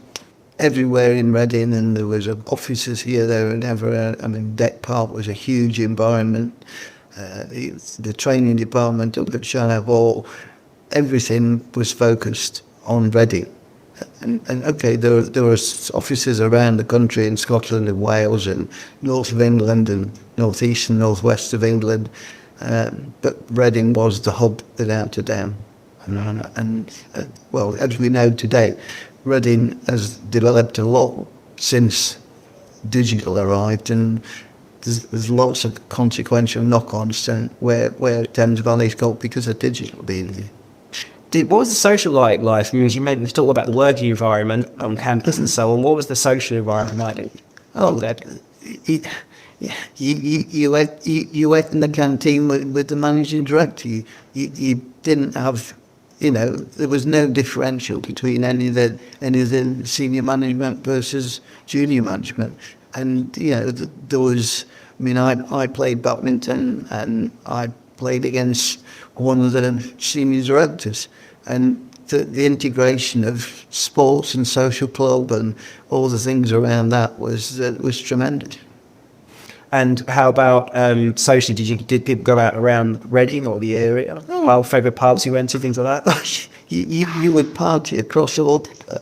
everywhere in Reading and there was offices here, there and everywhere. I mean, DEC Park was a huge environment. The training department up at Shire Hall, everything was focused on Reading. And okay, there were offices around the country in Scotland and Wales and north of England and northeast and northwest of England, but Reading was the hub without a doubt. Well, as we know today, Reading has developed a lot since digital arrived, and there's lots of consequential knock-ons where Thames Valley's got because of digital being there. What was the social life? I mean, you talked about the working environment on campus and so on. What was the social environment like? You ate in the canteen with the managing director. You didn't have, there was no differential between any of the senior management versus junior management. And, there was, I played badminton and I played against one of the senior directors. And the integration of sports and social club and all the things around that was tremendous. And how about socially? Did people go out around Reading or the area? Well, favourite pubs you went to, things like that. You would party across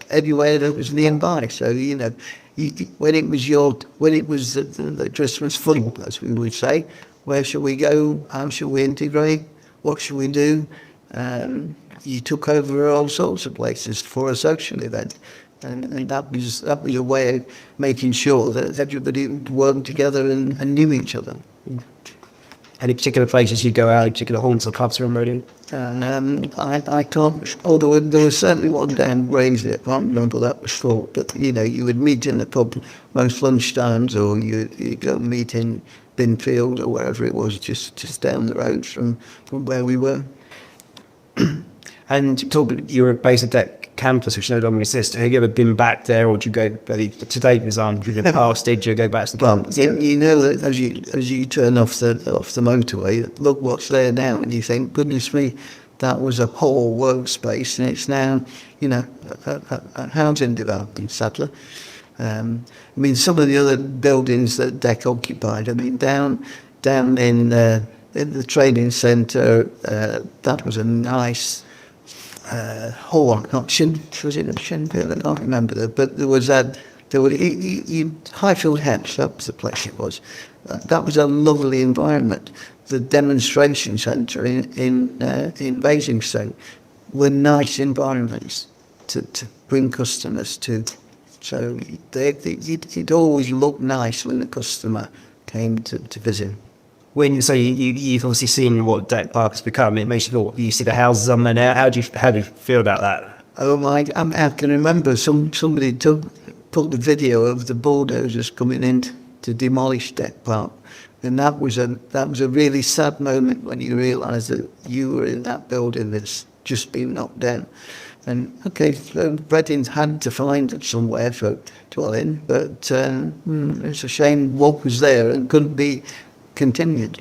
everywhere that was nearby. So when it was the Christmas fun, as we would say, where shall we go? How shall we integrate? What shall we do? You took over all sorts of places for a social event. And that was a way of making sure that everybody worked together and knew each other. Any particular places you'd go out, particular haunts or pubs around Reading? I can't, although there was certainly one down Grange, I can't remember what that was for, but you would meet in the pub most lunchtimes, or you'd go meet in Binfield or wherever it was, just down the road from where we were. And you were based at DEC campus, which no longer exists. Have you ever been back there, or do you go today? For example, in the past, did you go back to the campus? You know that as you turn off the motorway, look what's there now, and you think, goodness me, that was a whole workspace, and it's now a housing development, sadly. Some of the other buildings that DEC occupied. down in the training centre, that was a nice. Was it Shenfield? I can't remember. But there was Highfield Heps, that was the place it was. That was a lovely environment. The demonstration centre in Basingstoke were nice environments to bring customers to. So it always looked nice when the customer came to visit. You've obviously seen what DEC Park has become. It makes you feel. You see the houses on there now. How do you feel about that? Oh I can remember somebody put the video of the bulldozers coming in to demolish DEC Park, and that was a really sad moment when you realise that you were in that building that's just been knocked down. And so Reading had to find somewhere for dwelling, but it's a shame what was there and couldn't be continued.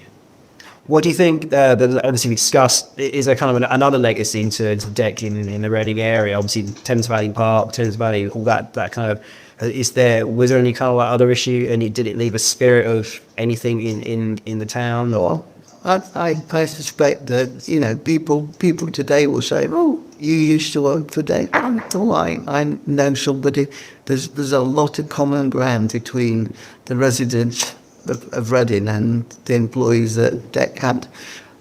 What do you think, obviously we discussed, is there kind of another legacy into DEC in the Reading area? Obviously Thames Valley Park, Thames Valley, all that kind of, was there any kind of other issue, and did it leave a spirit of anything in the town? Or I suspect that people today will say, "Oh, you used to work for DEC." Oh, I know somebody. There's a lot of common ground between the residents of Reading and the employees that DEC had,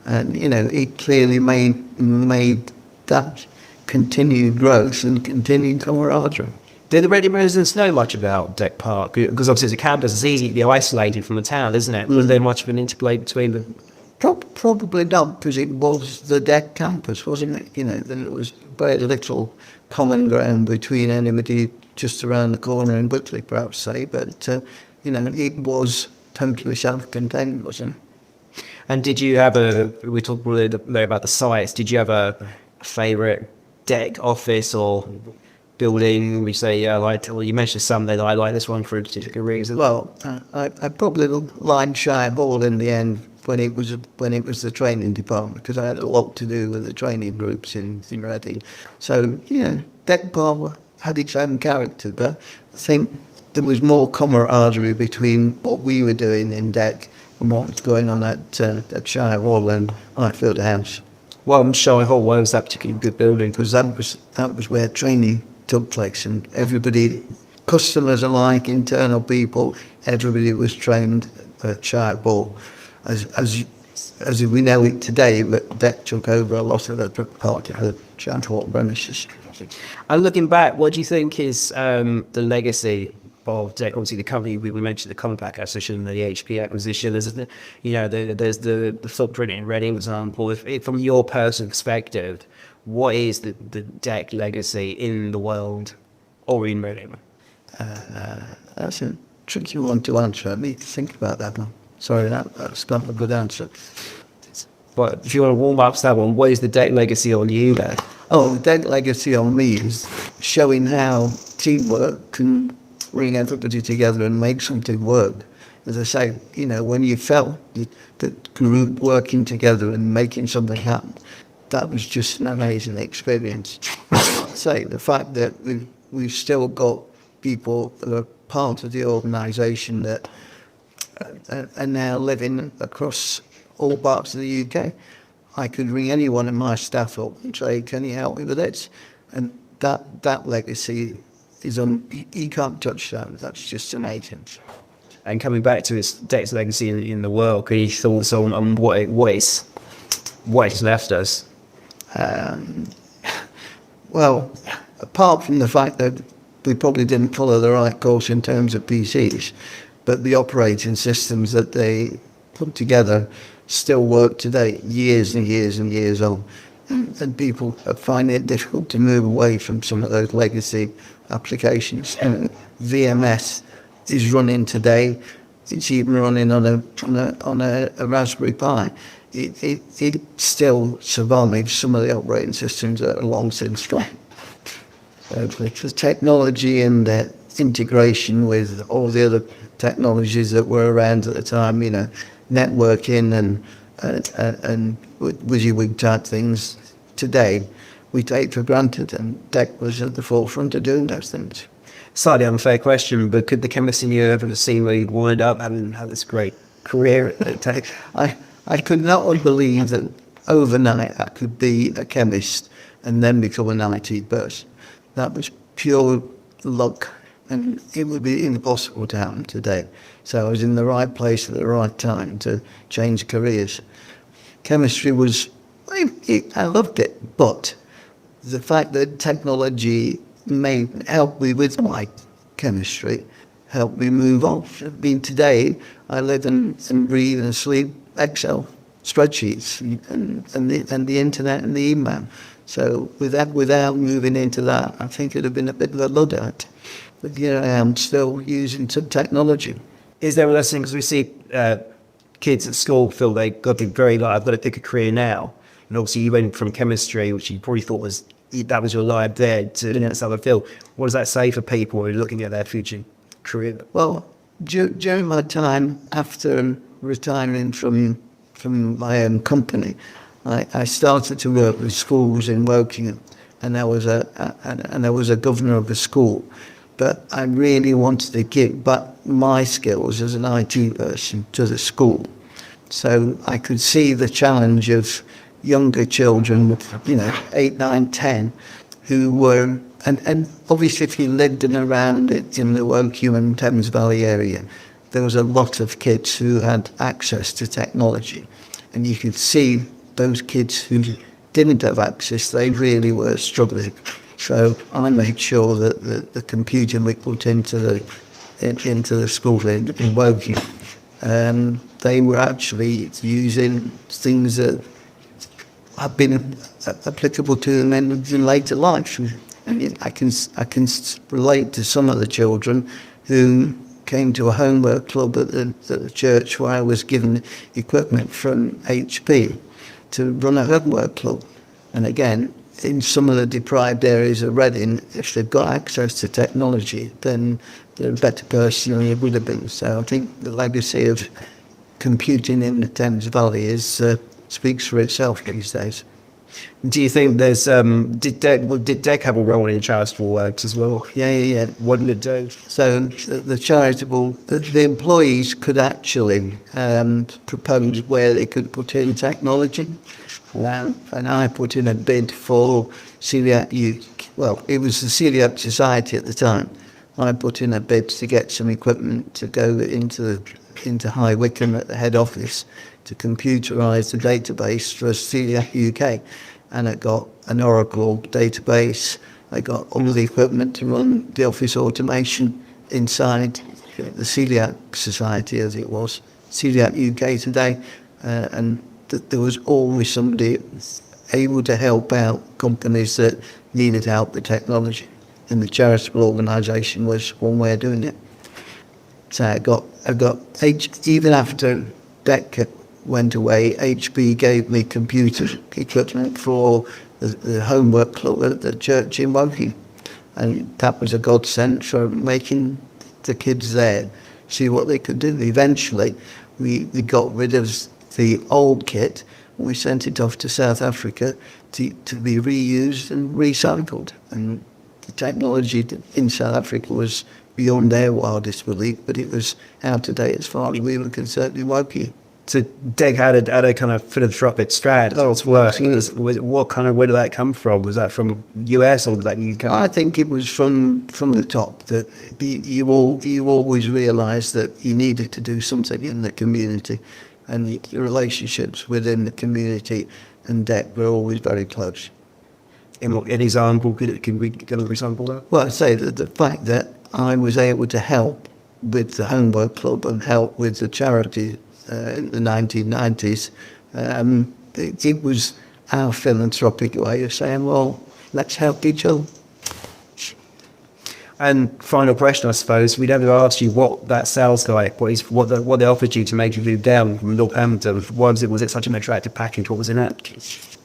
and it clearly made that continued growth and continued camaraderie. Did the Reading residents know much about DEC Park? Because obviously as a campus, it's easy to be isolated from the town, isn't it? Was there much of an interplay between them? Probably not, because it was the DEC campus, wasn't it? Then it was very little common ground between anybody just around the corner in Whitley, perhaps say, but it was totally self-contained, wasn't it? And did you have we talked a little bit about the sites, did you have a favourite DEC office or building? We say, you mentioned some that I like this one for a particular reason. Well, I probably lined Shire Hall in the end when it was the training department, because I had a lot to do with the training groups in Reading. So, DEC Park had its own character, but I think there was more camaraderie between what we were doing in DEC and what was going on at Shire Hall and Highfield House. Well, Shire Hall was that particularly good building, because that was where training took place, and everybody, customers alike, internal people, everybody was trained at Shire Hall. As we know it today, but DEC took over a lot of the part of the Shire Hall premises. And looking back, what do you think is the legacy of DEC? Obviously, the company we mentioned, the Compact acquisition, the HP acquisition. There's the footprint in Reading, for example. From your personal perspective, what is the DEC legacy in the world or in Reading? That's a tricky one to answer. I need to think about that one. Sorry, that's not a good answer. But if you want to warm up to that one, what is the DEC legacy on you then? Oh, the DEC legacy on me is showing how teamwork can bring everybody together and make something work. As I say, when you felt the group working together and making something happen, that was just an amazing experience. Say, the fact that we've still got people that are part of the organisation that are now living across all parts of the UK. I could ring any one of my staff up and say, can you help me with this? And that legacy is you can't touch that. That's just amazing. And coming back to its DEC's legacy in the world, can you thoughts on what it's left us? Well, apart from the fact that we probably didn't follow the right course in terms of PCs, but the operating systems that they put together still work today, years and years and years on. And people find it difficult to move away from some of those legacy applications. And VMS is running today. It's even running on a Raspberry Pi. It still survives some of the operating systems that are long since gone. The technology and the integration with all the other technologies that were around at the time, you know, networking and WYSIWYG type things, today we take for granted, and DEC was at the forefront of doing those things. Slightly unfair question, but could the chemist in you ever seen where you'd wind up having had this great career at DEC? I could not believe that overnight I could be a chemist and then become an IT person. That was pure luck, and it would be impossible to happen today. So I was in the right place at the right time to change careers. Chemistry was, I loved it, but the fact that technology may help me with my chemistry helped me move on. I mean, today I live and breathe and sleep Excel spreadsheets and the internet and the email. So without moving into that, I think it'd have been a bit of a Luddite. But here I am still using some technology. Is there a lesson, because we see kids at school feel they've got to be very like, I've got to pick a career now. And obviously you went from chemistry, which you probably thought that was your life there, to this other field. What does that say for people who are looking at their future career? Well, during my time after retiring from my own company, I started to work with schools in Woking, and I was a governor of the school. But I really wanted to give back my skills as an IT person to the school. So I could see the challenge of younger children, 8, 9, 10, who were, and obviously if you lived in around it in the Woking and Thames Valley area, there was a lot of kids who had access to technology. And you could see those kids who didn't have access, they really were struggling. So I made sure that the computer we put into the school in Woking, they were actually using things that have been applicable to them in later life. And I can relate to some of the children who came to a homework club at the church where I was given equipment from HP to run a homework club. And again, in some of the deprived areas of Reading, if they've got access to technology, then they're a better person than they would have been. So I think the legacy of computing in the Thames Valley speaks for itself these days. Do you think there's did DEC have a role in charitable works as well? Yeah. What did it do? So the charitable, the employees could actually propose where they could put in technology. And I put in a bid for Celiac Youth. Well, it was the Celiac Society at the time. I put in a bid to get some equipment to go into High Wycombe at the head office to computerise the database for Celiac UK. And it got an Oracle database. I got all the equipment to run the office automation inside the Celiac Society, as it was, Celiac UK today. And there was always somebody able to help out companies that needed help with technology. And the charitable organisation was one way of doing it. So I got even after DEC went away, HP gave me computer equipment for the homework club at the church in Woking. And that was a godsend for making the kids there see what they could do. Eventually, we got rid of the old kit, and we sent it off to South Africa to be reused and recycled. And the technology in South Africa was beyond their wildest belief, but it was out of date as far as we were concerned in Woking. So DEC had a kind of philanthropic strand. Oh, it's worse. What kind of, where did that come from? Was that from US or did that UK? I think it was from the top that you always realised that you needed to do something in the community, and the relationships within the community and DEC were always very close. In example, can we get an example of that? Well, I'd say that the fact that I was able to help with the Homework Club and help with the charity in the 1990s, it was our philanthropic way of saying, well, let's help each other. And final question, I suppose, we never asked you what that sales guy, what they offered you to make you move down from Northampton. Was it such an attractive package? What was in it?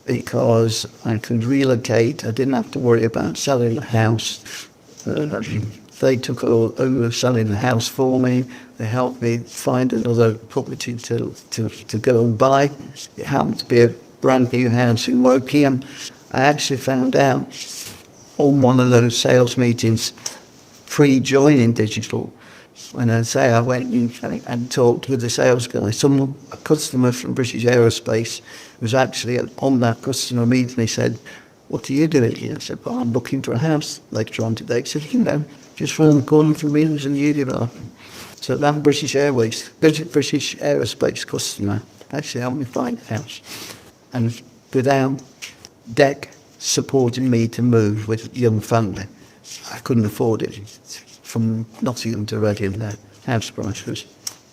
Because I could relocate. I didn't have to worry about selling the house. They took over selling the house for me. They helped me find another property to go and buy. It happened to be a brand new house in Woking. I actually found out on one of those sales meetings, pre-joining digital, when I went and talked with the sales guy, a customer from British Aerospace was actually on that customer meeting. He said, "What do you do here?" I said, "Well, I'm looking for a house later on today." He said, "Just round the corner from me, there's a new developer." So that British Aerospace customer actually helped me find a house. And without DEC supporting me to move with a young family, I couldn't afford it. From Nottingham to Reading, the house price was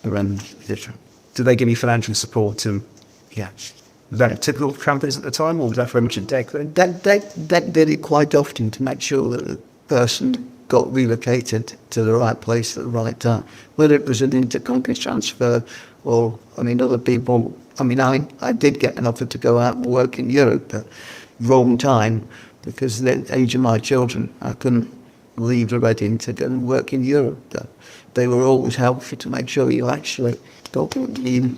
around different. Did they give you financial support? Yeah. Was that typical of companies at the time, or was that very much at DEC then? DEC did it quite often to make sure that the person got relocated to the right place at the right time. Whether it was an intercompany transfer or, other people. I did get an offer to go out and work in Europe, but wrong time, because the age of my children, I couldn't leave the Reading to go and work in Europe. They were always helpful to make sure you actually got what you